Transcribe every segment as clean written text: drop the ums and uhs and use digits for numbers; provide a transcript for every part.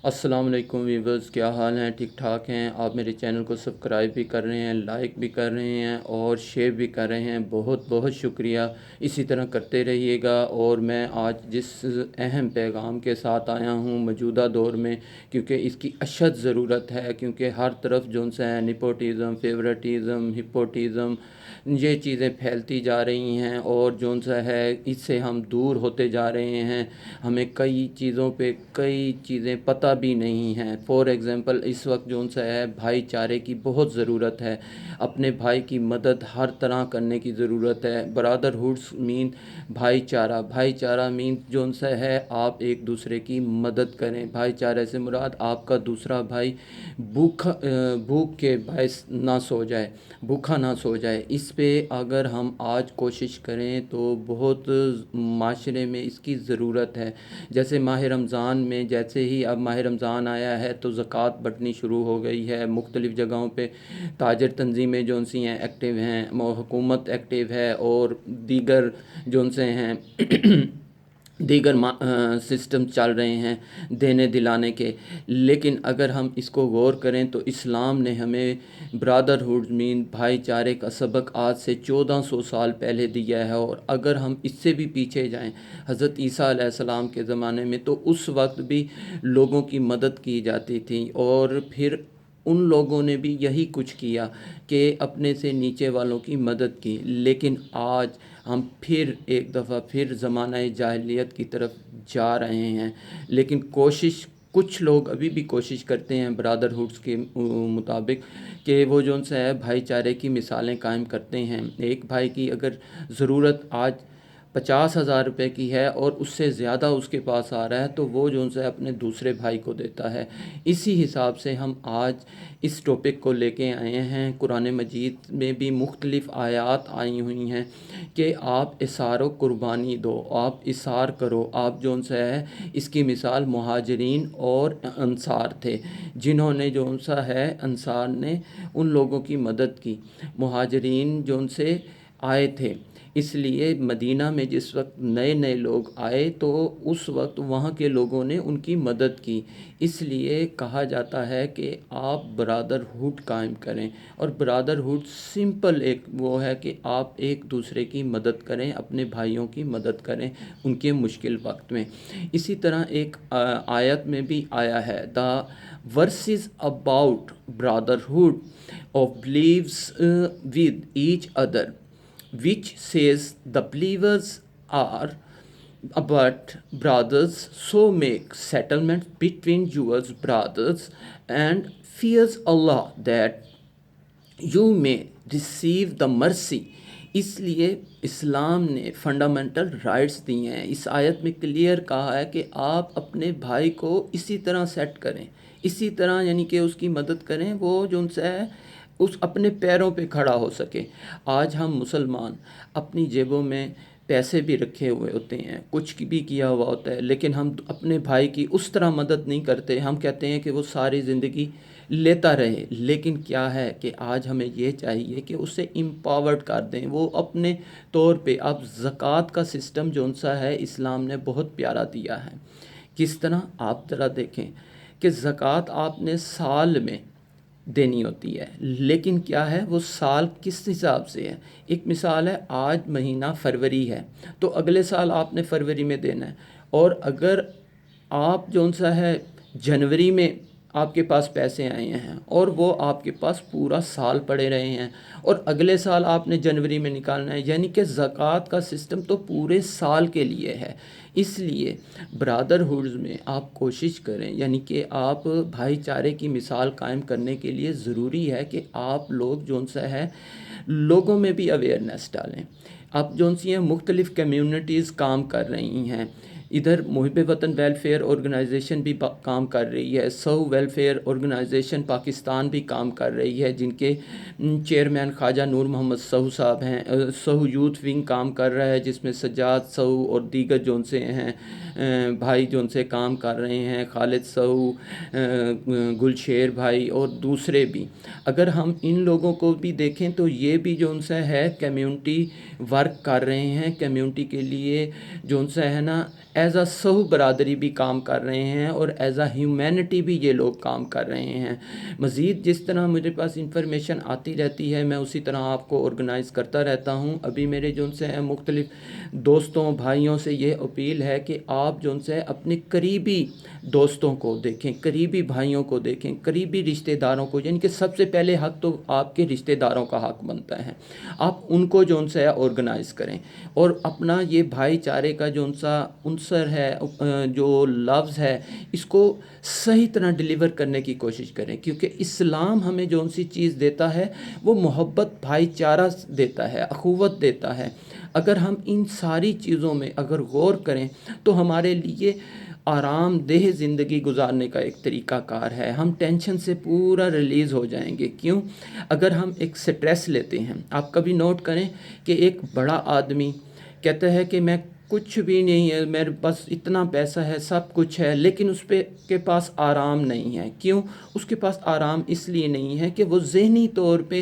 السلام علیکم ویورز، کیا حال ہیں؟ ٹھیک ٹھاک ہیں؟ آپ میرے چینل کو سبسکرائب بھی کر رہے ہیں، لائک بھی کر رہے ہیں اور شیئر بھی کر رہے ہیں، بہت بہت شکریہ۔ اسی طرح کرتے رہیے گا۔ اور میں آج جس اہم پیغام کے ساتھ آیا ہوں موجودہ دور میں، کیونکہ اس کی اشد ضرورت ہے، کیونکہ ہر طرف جو سا ہے نیپوٹزم، فیورٹزم، ہپوٹزم، یہ چیزیں پھیلتی جا رہی ہیں اور جو سا ہے اس سے ہم دور ہوتے جا رہے ہیں۔ ہمیں کئی چیزوں پہ کئی چیزیں پتہ بھی نہیں ہیں۔ فور ایگزامپل اس وقت جو سا ہے بھائی چارے کی بہت ضرورت ہے، اپنے بھائی کی مدد ہر طرح کرنے کی ضرورت ہے۔ برادرہوڈس مین بھائی چارہ، بھائی چارہ مین جو سا ہے آپ ایک دوسرے کی مدد کریں۔ بھائی چارے سے مراد آپ کا دوسرا بھائی بھوک کے باعث نہ سو جائے، بھوکا نہ سو جائے۔ اس پہ اگر ہم آج کوشش کریں تو بہت معاشرے میں اس کی ضرورت ہے۔ جیسے ماہ رمضان میں، جیسے ہی اب ماہ رمضان آیا ہے تو زکوٰۃ بٹنی شروع ہو گئی ہے۔ مختلف جگہوں پہ تاجر تنظیمیں جو سی ہیں ایکٹیو ہیں، حکومت ایکٹیو ہے اور دیگر جو سے ہیں دیگر سسٹم چل رہے ہیں دینے دلانے کے۔ لیکن اگر ہم اس کو غور کریں تو اسلام نے ہمیں برادرہوڈ مین بھائی چارے کا سبق آج سے 1400 سال پہلے دیا ہے۔ اور اگر ہم اس سے بھی پیچھے جائیں حضرت عیسیٰ علیہ السلام کے زمانے میں، تو اس وقت بھی لوگوں کی مدد کی جاتی تھی اور پھر ان لوگوں نے بھی یہی کچھ کیا کہ اپنے سے نیچے والوں کی مدد کی۔ لیکن آج ہم پھر ایک دفعہ پھر زمانہ جاہلیت کی طرف جا رہے ہیں۔ لیکن کچھ لوگ ابھی بھی کوشش کرتے ہیں برادرہوڈس کے مطابق کہ وہ جو سا ہے بھائی چارے کی مثالیں قائم کرتے ہیں۔ ایک بھائی کی اگر ضرورت آج 50,000 روپے کی ہے اور اس سے زیادہ اس کے پاس آ رہا ہے تو وہ جو سا ہے اپنے دوسرے بھائی کو دیتا ہے۔ اسی حساب سے ہم آج اس ٹاپک کو لے کے آئے ہیں۔ قرآن مجید میں بھی مختلف آیات آئی ہوئی ہیں کہ آپ اثار و قربانی دو، آپ اثار کرو۔ آپ جو سا ہے اس کی مثال مہاجرین اور انصار تھے، جنہوں نے جو سا ہے انصار نے ان لوگوں کی مدد کی۔ مہاجرین جو ان سے آئے تھے، اس لیے مدینہ میں جس وقت نئے نئے لوگ آئے تو اس وقت وہاں کے لوگوں نے ان کی مدد کی۔ اس لیے کہا جاتا ہے کہ آپ برادرہوڈ قائم کریں، اور برادرہوڈ سمپل ایک وہ ہے کہ آپ ایک دوسرے کی مدد کریں، اپنے بھائیوں کی مدد کریں ان کے مشکل وقت میں۔ اسی طرح ایک آیت میں بھی آیا ہے the verses about brotherhood of believers with each other which says the believers are but brothers, so make settlements between yours brothers and fears Allah that you may receive the mercy۔ اس لیے اسلام نے fundamental rights دی ہیں۔ اس آیت میں clear کہا ہے کہ آپ اپنے بھائی کو اسی طرح سیٹ کریں، اسی طرح یعنی کہ اس کی مدد کریں، وہ جو ان سے ہے اس اپنے پیروں پہ کھڑا ہو سکے۔ آج ہم مسلمان اپنی جیبوں میں پیسے بھی رکھے ہوئے ہوتے ہیں، کچھ بھی کیا ہوا ہوتا ہے، لیکن ہم اپنے بھائی کی اس طرح مدد نہیں کرتے۔ ہم کہتے ہیں کہ وہ ساری زندگی لیتا رہے، لیکن کیا ہے کہ آج ہمیں یہ چاہیے کہ اسے امپاورڈ کر دیں، وہ اپنے طور پہ۔ اب زکوٰۃ کا سسٹم جو سا ہے اسلام نے بہت پیارا دیا ہے۔ کس طرح؟ آپ ذرا دیکھیں کہ زکوٰۃ آپ نے سال میں دینی ہوتی ہے، لیکن کیا ہے وہ سال کس حساب سے ہے؟ ایک مثال ہے، آج مہینہ فروری ہے تو اگلے سال آپ نے فروری میں دینا ہے، اور اگر آپ جو سا ہے جنوری میں آپ کے پاس پیسے آئے ہیں اور وہ آپ کے پاس پورا سال پڑے رہے ہیں اور اگلے سال آپ نے جنوری میں نکالنا ہے، یعنی کہ زکوٰۃ کا سسٹم تو پورے سال کے لیے ہے۔ اس لیے برادرہوڈز میں آپ کوشش کریں، یعنی کہ آپ بھائی چارے کی مثال قائم کرنے کے لیے ضروری ہے کہ آپ لوگ جو سا ہے لوگوں میں بھی اویئرنیس ڈالیں۔ اب جو سی ہیں مختلف کمیونٹیز کام کر رہی ہیں، ادھر محب وطن ویلفیئر آرگنائزیشن بھی کام کر رہی ہے، سہو ویلفیئر آرگنائزیشن پاکستان بھی کام کر رہی ہے، جن کے چیئرمین خواجہ نور محمد سہو صاحب ہیں۔ سہو یوتھ ونگ کام کر رہا ہے جس میں سجاد سہو اور دیگر جو سے ہیں بھائی جو ان سے کام کر رہے ہیں، خالد سہو، گلشیر بھائی اور دوسرے بھی، اگر ہم ان لوگوں کو بھی دیکھیں تو یہ بھی جو ان سے ہے کمیونٹی ورک کر رہے ہیں، کمیونٹی کے لیے جو ان سے ہے نا ایز اے سہو برادری بھی کام کر رہے ہیں، اور ایز اے ہیومینٹی بھی یہ لوگ کام کر رہے ہیں۔ مزید جس طرح مجھے پاس انفارمیشن آتی رہتی ہے میں اسی طرح آپ کو آرگنائز کرتا رہتا ہوں۔ ابھی میرے جو ان سے ہے مختلف دوستوں بھائیوں سے یہ اپیل ہے کہ آپ جو ان سے اپنے قریبی دوستوں کو دیکھیں، قریبی بھائیوں کو دیکھیں، قریبی رشتہ داروں کو، یعنی کہ سب سے پہلے حق تو آپ کے رشتہ داروں کا حق بنتا ہے، آپ ان کو جو ان سے آرگنائز کریں، اور اپنا یہ بھائی چارے کا جو ان سا عنصر ہے، جو لفظ ہے، اس کو صحیح طرح ڈیلیور کرنے کی کوشش کریں، کیونکہ اسلام ہمیں جو ان سی چیز دیتا ہے وہ محبت، بھائی چارہ دیتا ہے، اخوت دیتا ہے۔ اگر ہم ان ساری چیزوں میں اگر غور کریں تو ہمارے لیے آرام دہ زندگی گزارنے کا ایک طریقہ کار ہے، ہم ٹینشن سے پورا ریلیز ہو جائیں گے۔ کیوں؟ اگر ہم ایک سٹریس لیتے ہیں، آپ کبھی نوٹ کریں کہ ایک بڑا آدمی کہتا ہے کہ میں کچھ بھی نہیں ہے، میرے پاس اتنا پیسہ ہے، سب کچھ ہے، لیکن اس کے پاس آرام نہیں ہے۔ کیوں اس کے پاس آرام اس لیے نہیں ہے کہ وہ ذہنی طور پہ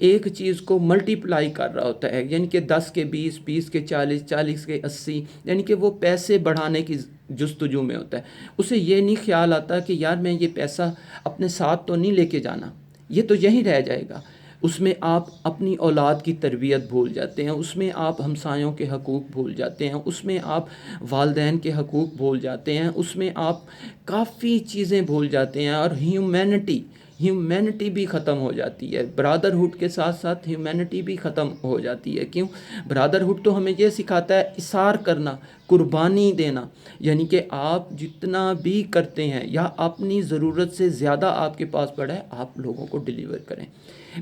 ایک چیز کو ملٹیپلائی کر رہا ہوتا ہے، یعنی کہ 10 کے 20، 20 کے 40، 40 کے 80، یعنی کہ وہ پیسے بڑھانے کی جستجو میں ہوتا ہے۔ اسے یہ نہیں خیال آتا کہ یار میں یہ پیسہ اپنے ساتھ تو نہیں لے کے جانا، یہ تو یہیں رہ جائے گا۔ اس میں آپ اپنی اولاد کی تربیت بھول جاتے ہیں، اس میں آپ ہمسایوں کے حقوق بھول جاتے ہیں، اس میں آپ والدین کے حقوق بھول جاتے ہیں، اس میں آپ کافی چیزیں بھول جاتے ہیں، اور ہیومینٹی بھی ختم ہو جاتی ہے۔ برادرہڈ کے ساتھ ساتھ ہیومینٹی بھی ختم ہو جاتی ہے۔ کیوں؟ برادرہڈ تو ہمیں یہ سکھاتا ہے اثار کرنا، قربانی دینا، یعنی کہ آپ جتنا بھی کرتے ہیں یا اپنی ضرورت سے زیادہ آپ کے پاس پڑا ہے آپ لوگوں کو ڈیلیور کریں۔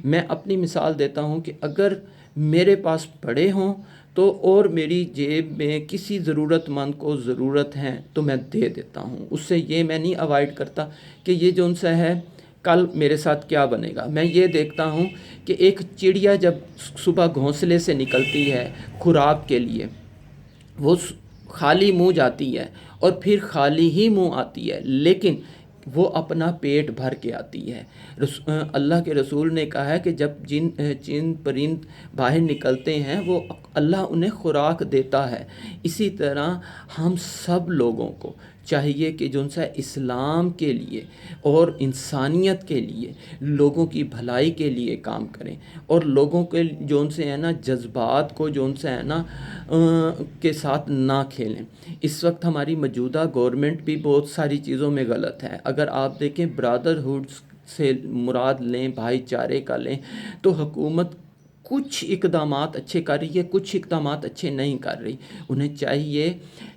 میں اپنی مثال دیتا ہوں کہ اگر میرے پاس پڑے ہوں تو اور میری جیب میں کسی ضرورت مند کو ضرورت ہے تو میں دے دیتا ہوں، اس سے یہ میں نہیں اوائڈ کرتا کہ یہ جو ان سے ہے کل میرے ساتھ کیا بنے گا۔ میں یہ دیکھتا ہوں کہ ایک چڑیا جب صبح گھونسلے سے نکلتی ہے خوراک کے لیے، وہ خالی منہ جاتی ہے اور پھر خالی ہی منہ آتی ہے، لیکن وہ اپنا پیٹ بھر کے آتی ہے۔ اللہ کے رسول نے کہا ہے کہ جب چند پرند باہر نکلتے ہیں وہ اللہ انہیں خوراک دیتا ہے۔ اسی طرح ہم سب لوگوں کو چاہیے کہ جو ان سے اسلام کے لیے اور انسانیت کے لیے، لوگوں کی بھلائی کے لیے کام کریں، اور لوگوں کے جو ان سے ہے نا جذبات کو جو ان سے ہے نا کے ساتھ نہ کھیلیں۔ اس وقت ہماری موجودہ گورنمنٹ بھی بہت ساری چیزوں میں غلط ہے۔ اگر آپ دیکھیں برادرہڈ سے مراد لیں، بھائی چارے کا لیں، تو حکومت کچھ اقدامات اچھے کر رہی ہے، کچھ اقدامات اچھے نہیں کر رہی۔ انہیں چاہیے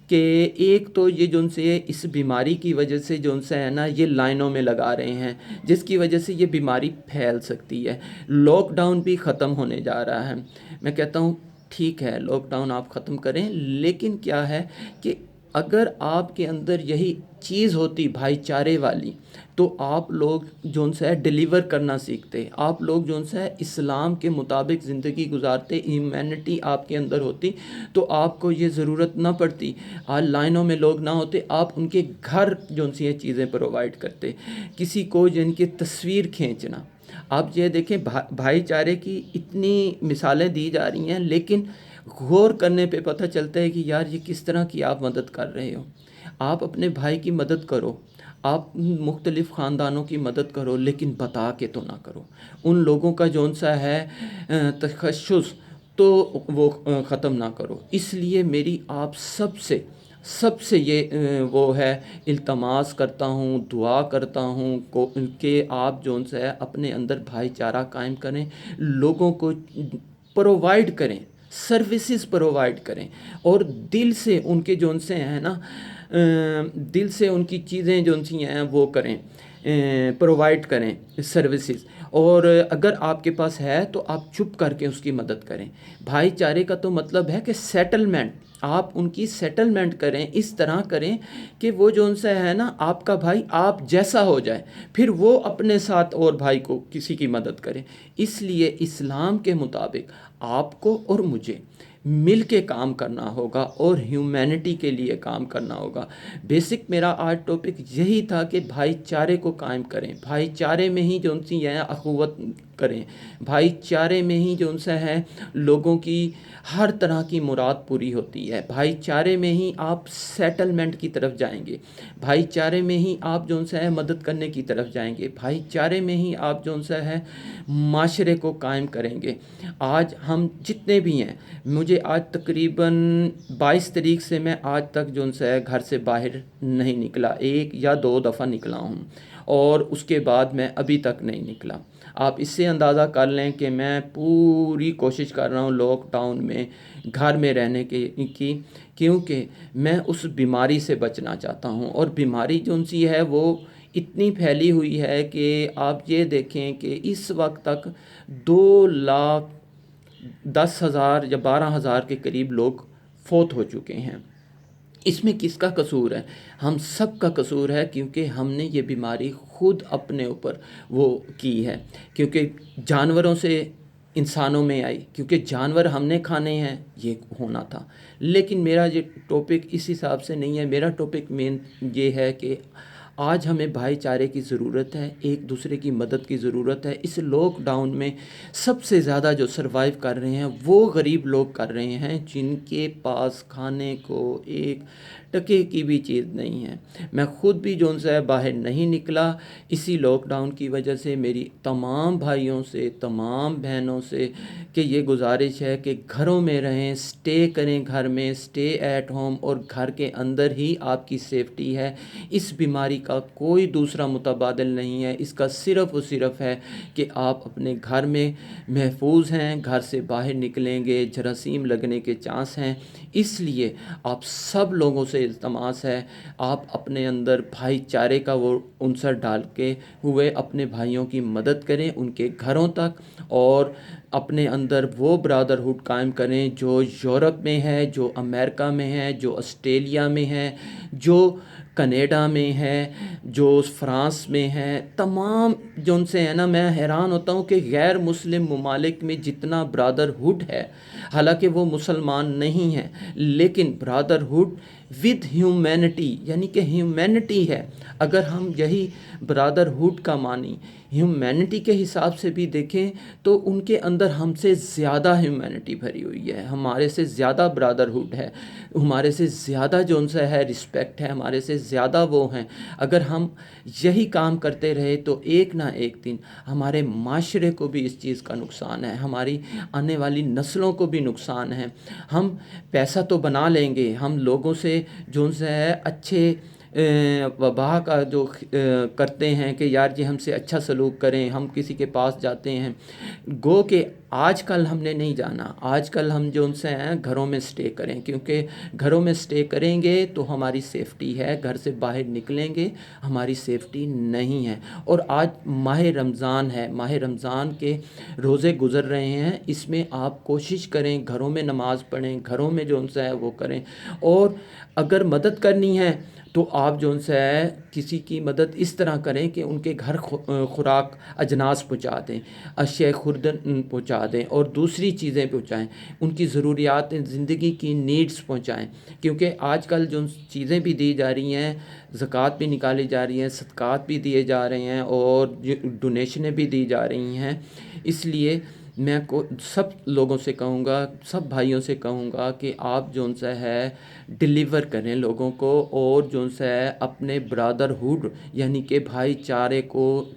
کہ ایک تو یہ جو ان سے اس بیماری کی وجہ سے جو ان سے ہے نا یہ لائنوں میں لگا رہے ہیں، جس کی وجہ سے یہ بیماری پھیل سکتی ہے۔ لاک ڈاؤن بھی ختم ہونے جا رہا ہے۔ میں کہتا ہوں ٹھیک ہے لاک ڈاؤن آپ ختم کریں، لیکن کیا ہے کہ اگر آپ کے اندر یہی چیز ہوتی بھائی چارے والی تو آپ لوگ جو ان سے ڈیلیور کرنا سیکھتے، آپ لوگ جو ان سے اسلام کے مطابق زندگی گزارتے، ہیومینٹی آپ کے اندر ہوتی تو آپ کو یہ ضرورت نہ پڑتی، آج لائنوں میں لوگ نہ ہوتے، آپ ان کے گھر جو ان سے یہ چیزیں پرووائڈ کرتے۔ کسی کو جن کی تصویر کھینچنا، آپ یہ دیکھیں بھائی چارے کی اتنی مثالیں دی جا رہی ہیں، لیکن غور کرنے پہ پتہ چلتا ہے کہ یار یہ کس طرح کی آپ مدد کر رہے ہو۔ آپ اپنے بھائی کی مدد کرو، آپ مختلف خاندانوں کی مدد کرو، لیکن بتا کے تو نہ کرو۔ ان لوگوں کا جو ان سا ہے تخصص تو وہ ختم نہ کرو۔ اس لیے میری آپ سب سے یہ وہ ہے التماس کرتا ہوں، دعا کرتا ہوں کہ آپ جو ان سے ہے اپنے اندر بھائی چارہ قائم کریں، لوگوں کو پرووائڈ کریں، سروسز پرووائڈ کریں، اور دل سے ان کے جو ان سے ہیں نا دل سے ان کی چیزیں جو ان سی ہیں وہ کریں، پرووائڈ کریں سروسز۔ اور اگر آپ کے پاس ہے تو آپ چپ کر کے اس کی مدد کریں۔ بھائی چارے کا تو مطلب ہے کہ سیٹلمنٹ، آپ ان کی سیٹلمنٹ کریں، اس طرح کریں کہ وہ جو ان سے ہے نا آپ کا بھائی آپ جیسا ہو جائے، پھر وہ اپنے ساتھ اور بھائی کو کسی کی مدد کرے۔ اس لیے اسلام کے مطابق آپ کو اور مجھے مل کے کام کرنا ہوگا اور ہیومینٹی کے لیے کام کرنا ہوگا۔ بیسک میرا آج ٹاپک یہی تھا کہ بھائی چارے کو قائم کریں، بھائی چارے میں ہی جو ان سی ہے اخوت کریں، بھائی چارے میں ہی جو ان سے ہے لوگوں کی ہر طرح کی مراد پوری ہوتی ہے، بھائی چارے میں ہی آپ سیٹلمنٹ کی طرف جائیں گے، بھائی چارے میں ہی آپ جو ان سے ہے مدد کرنے کی طرف جائیں گے، بھائی چارے میں ہی آپ جو ان سے ہے معاشرے کو قائم کریں گے۔ آج ہم جتنے بھی ہیں، مجھے آج تقریباً 22 تاریخ سے میں آج تک جو ان سے ہے گھر سے باہر نہیں نکلا، 1 یا 2 دفعہ نکلا ہوں اور اس کے بعد میں ابھی تک نہیں نکلا۔ آپ اس سے اندازہ کر لیں کہ میں پوری کوشش کر رہا ہوں لاک ڈاؤن میں گھر میں رہنے کی، کیونکہ میں اس بیماری سے بچنا چاہتا ہوں، اور بیماری جو ان سی ہے وہ اتنی پھیلی ہوئی ہے کہ آپ یہ دیکھیں کہ اس وقت تک 2,10,000 یا 12,000 کے قریب لوگ فوت ہو چکے ہیں۔ اس میں کس کا قصور ہے؟ ہم سب کا قصور ہے، کیونکہ ہم نے یہ بیماری خود اپنے اوپر وہ کی ہے، کیونکہ جانوروں سے انسانوں میں آئی، کیونکہ جانور ہم نے کھانے ہیں، یہ ہونا تھا۔ لیکن میرا یہ ٹاپک اس حساب سے نہیں ہے، میرا ٹاپک مین یہ ہے کہ آج ہمیں بھائی چارے کی ضرورت ہے، ایک دوسرے کی مدد کی ضرورت ہے۔ اس لاک ڈاؤن میں سب سے زیادہ جو سروائیو کر رہے ہیں وہ غریب لوگ کر رہے ہیں، جن کے پاس کھانے کو ایک ٹکے کی بھی چیز نہیں ہے۔ میں خود بھی جو ان سے باہر نہیں نکلا اسی لاک ڈاؤن کی وجہ سے۔ میری تمام بھائیوں سے، تمام بہنوں سے کہ یہ گزارش ہے کہ گھروں میں رہیں، سٹے کریں گھر میں، سٹے ایٹ ہوم، اور گھر کے اندر ہی آپ کی سیفٹی ہے۔ اس بیماری کا کوئی دوسرا متبادل نہیں ہے، اس کا صرف و صرف ہے کہ آپ اپنے گھر میں محفوظ ہیں، گھر سے باہر نکلیں گے جراثیم لگنے کے چانس ہیں۔ اس لیے آپ سب لوگوں سے التماس ہے، آپ اپنے اندر بھائی چارے کا وہ عنصر ڈال کے ہوئے اپنے بھائیوں کی مدد کریں ان کے گھروں تک، اور اپنے اندر وہ برادرہڈ قائم کریں جو یورپ میں ہے، جو امریکہ میں ہے، جو آسٹریلیا میں ہے، جو کینیڈا میں ہے، جو فرانس میں ہے۔ تمام جو ان سے ہے نا، میں حیران ہوتا ہوں کہ غیر مسلم ممالک میں جتنا برادرہڈ ہے، حالانکہ وہ مسلمان نہیں ہیں، لیکن برادرہڈ ود ہیومینٹی، یعنی کہ ہیومینٹی ہے۔ اگر ہم یہی برادرہڈ کا معنی ہیومینٹی کے حساب سے بھی دیکھیں تو ان کے اندر ہم سے زیادہ ہیومینٹی بھری ہوئی ہے، ہمارے سے زیادہ برادرہڈ ہے، ہمارے سے زیادہ جو ان سے ہے رسپیکٹ ہے، ہمارے سے زیادہ وہ ہیں۔ اگر ہم یہی کام کرتے رہے تو ایک نہ ایک دن ہمارے معاشرے کو بھی اس چیز کا نقصان ہے، ہماری آنے والی نسلوں کو بھی نقصان ہے۔ ہم پیسہ تو بنا لیں گے، ہم لوگوں سے جو ان سے ہے اچھے وبا کا جو کرتے ہیں کہ یار یہ ہم سے اچھا سلوک کریں، ہم کسی کے پاس جاتے ہیں، گو کہ آج کل ہم نے نہیں جانا، آج کل ہم جو ان سے ہیں گھروں میں سٹے کریں، کیونکہ گھروں میں سٹے کریں گے تو ہماری سیفٹی ہے، گھر سے باہر نکلیں گے ہماری سیفٹی نہیں ہے۔ اور آج ماہ رمضان ہے، ماہ رمضان کے روزے گزر رہے ہیں، اس میں آپ کوشش کریں گھروں میں نماز پڑھیں، گھروں میں جو ان سے ہے وہ کریں، اور اگر مدد کرنی ہے تو آپ جو ان سے ہے کسی کی مدد اس طرح کریں کہ ان کے گھر خوراک اجناس پہنچا دیں، اشیاء خوردن پہنچا دیں، اور دوسری چیزیں پہنچائیں، ان کی ضروریات زندگی کی نیڈز پہنچائیں، کیونکہ آج کل جو چیزیں بھی دی جا رہی ہیں، زکوٰۃ بھی نکالی جا رہی ہیں، صدقات بھی دیے جا رہے ہیں، اور ڈونیشنیں بھی دی جا رہی ہیں۔ اس لیے میں سب لوگوں سے کہوں گا، سب بھائیوں سے کہوں گا کہ آپ جو ان سے ہے ڈیلیور کریں لوگوں کو، اور جو ان سے ہے اپنے برادرہڈ یعنی کہ بھائی چارے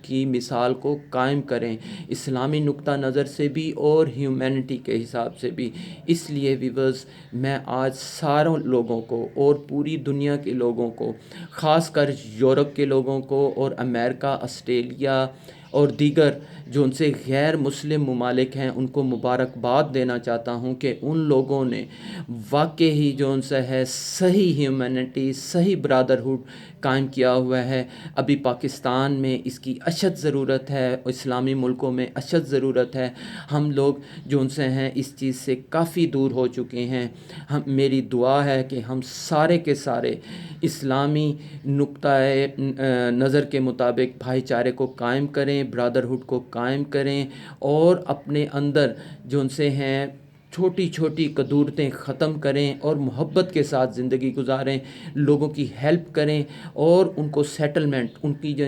کی مثال کو قائم کریں، اسلامی نقطہ نظر سے بھی اور ہیومینٹی کے حساب سے بھی۔ اس لیے ویورز، میں آج ساروں لوگوں کو اور پوری دنیا کے لوگوں کو، خاص کر یورپ کے لوگوں کو اور امریکہ، آسٹریلیا اور دیگر جو ان سے غیر مسلم ممالک ہیں، ان کو مبارکباد دینا چاہتا ہوں کہ ان لوگوں نے واقعی جو ان سے ہے صحیح ہیومینٹی، صحیح برادرہڈ قائم کیا ہوا ہے۔ ابھی پاکستان میں اس کی اشد ضرورت ہے، اسلامی ملکوں میں اشد ضرورت ہے۔ ہم لوگ جو ان سے ہیں اس چیز سے کافی دور ہو چکے ہیں۔ میری دعا ہے کہ ہم سارے کے سارے اسلامی نقطۂ نظر کے مطابق بھائی چارے کو قائم کریں، برادرہڈ کو قائم کریں، اور اپنے اندر جو ان سے ہیں چھوٹی چھوٹی کدورتیں ختم کریں اور محبت کے ساتھ زندگی گزاریں، لوگوں کی ہیلپ کریں اور ان کو سیٹلمنٹ، ان کی جو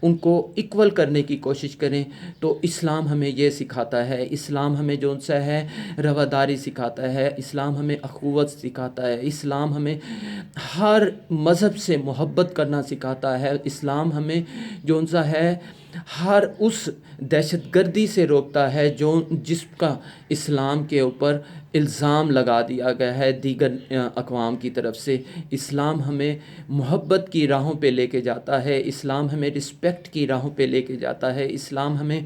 ان کو ایکول کرنے کی کوشش کریں۔ تو اسلام ہمیں یہ سکھاتا ہے، اسلام ہمیں جو سا ہے رواداری سکھاتا ہے، اسلام ہمیں اخوت سکھاتا ہے، اسلام ہمیں ہر مذہب سے محبت کرنا سکھاتا ہے، اسلام ہمیں جو سا ہے ہر اس دہشت گردی سے روکتا ہے جس کا اسلام کے اوپر الزام لگا دیا گیا ہے دیگر اقوام کی طرف سے۔ اسلام ہمیں محبت کی راہوں پہ لے کے جاتا ہے، اسلام ہمیں رسپیکٹ کی راہوں پہ لے کے جاتا ہے، اسلام ہمیں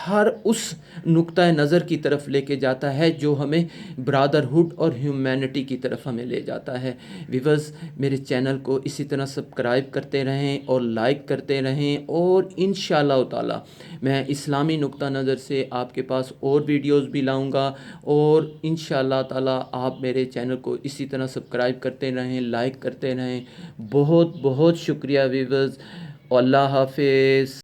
ہر اس نقطۂ نظر کی طرف لے کے جاتا ہے جو ہمیں برادرہڈ اور ہیومینٹی کی طرف ہمیں لے جاتا ہے۔ ویورز، میرے چینل کو اسی طرح سبسکرائب کرتے رہیں اور لائک کرتے رہیں، اور انشاءاللہ تعالی میں اسلامی نقطہ نظر سے آپ کے پاس اور ویڈیوز بھی لاؤں گا، اور انشاءاللہ تعالی آپ میرے چینل کو اسی طرح سبسکرائب کرتے رہیں، لائک کرتے رہیں۔ بہت بہت شکریہ ویورز، اللہ حافظ۔